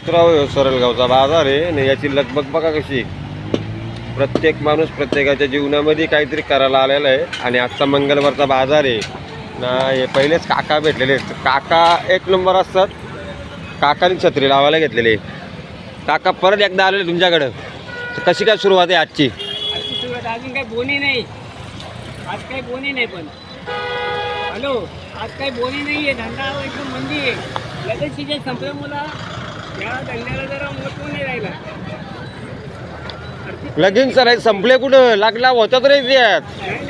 सरळगावचा बाजार आहे आणि याची लगबग बघा कशी. प्रत्येक माणूस प्रत्येकाच्या जीवनामध्ये काहीतरी करायला आलेला आहे. आणि आजचा मंगळवारचा बाजार आहे ना. हे पहिलेच काका भेटलेले आहेत. काका एक नंबर असतात. काकाने छत्री लावायला घेतलेली. काका परत एकदा आलेले तुमच्याकडं. तर कशी काय सुरुवात आहे आजची? सुरुवात अजून काही बोनी नाही. आज काही बोनी नाही. पण हॅलो, आज काही बोनी नाही आहे. धंदा एकदम मंदी आहे. लगेच सीजन संपल्यामुळं या धंद्याला जरा महत्त्व नाही राहिला. लगीन सर संपले कुठं? लागला होता तर यात नाही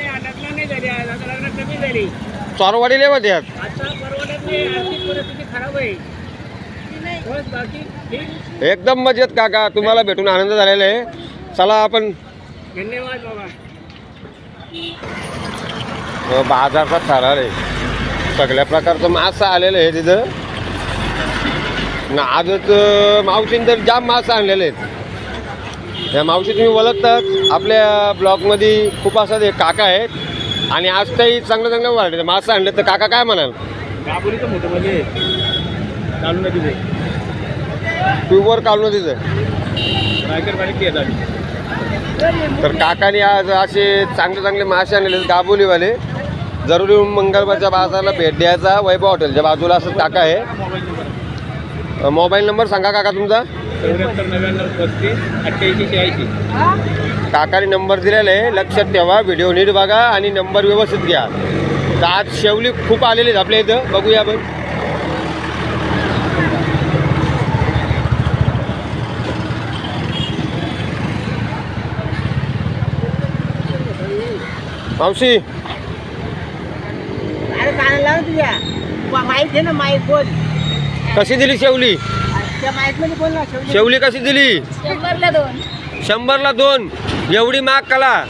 अटकला नाही झाली. आज आता लग्न कमी झाली. चोरवाडी लेवत यात आता परवडत नाही. आर्थिक परिस्थिती खराब आहे. बस बाकी ठीक. एकदम मजेत काका. तुम्हाला भेटून आनंद झालेला आहे. चला आपण धन्यवाद बाबा. बाजारचा थरार आहे. सगळ्या प्रकारचं मासा आलेलं आहे तिथं ना. आजच मावशीने तर जाम मासा आणलेले आहेत. या मावशी तुम्ही ओळखतात. आपल्या ब्लॉगमध्ये खूप असं ते काका आहेत. आणि आज काही चांगलं चांगलं वाढले मासा आणले. तर काका काय म्हणाल? दाबोलीचं मोठं म्हणजे चालू नदीच आहे. ट्यूबवर काढून तिथं तर काकाने आज असे चांगले चांगले मासे आणलेले दाबोलीवाले. जरुरी मंगळवारच्या बाजाराला भेट द्यायचा. वैभव हॉटेलच्या बाजूला असं काका आहे. मोबाईल नंबर सांगा काका तुमचा. 74 काकाने नंबर दिलेला आहे. लक्षात ठेवा. व्हिडिओ नीट बघा आणि नंबर व्यवस्थित घ्या. तर आज शेवली खूप आलेली आहेत आपल्या इथं. बघूया आपण. मावशी अरे कानाला लाव तुझ्या. माहीत आहे ना, माहीत बोल. कशी दिली शेवली? त्या माहीत मध्ये बोल ना. शेवली कशी दिली? 100ला 2. 100ला 2. एवढी महाग कला?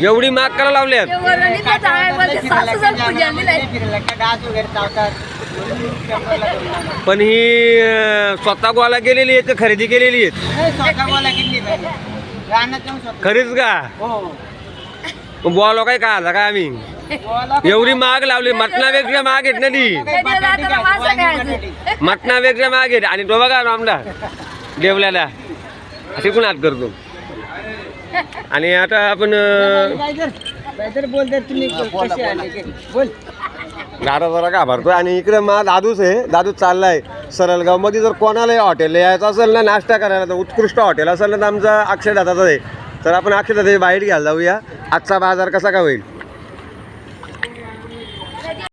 एवढी महाग कला लावल्यात? पण ही स्वतः गोला गेलेली आहे तर खरेदी केलेली आहेत? खरीच का? बोलो काय का आला का आम्ही? एवढी महाग लावली. मटणापेक्षा महाग आहेत ना ती. मटणापेक्षा महाग आहेत. आणि तो बघा आमला देवल्याला शिकून हात करतो. आणि आता आपण गाडा जरा घाबरतोय. आणि इकडे मा दादूच आहे. दादू चाललाय सरळगाव मध्ये. जर कोणाला हॉटेल यायचं असेल ना, नाश्ता करायला, तर उत्कृष्ट हॉटेल असेल ना, तर आमचा अक्षय दादाचं आहे. तर आपण अक्षय दादाची बाईट घ्यायला जाऊया. आजचा बाजार कसा काय होईल?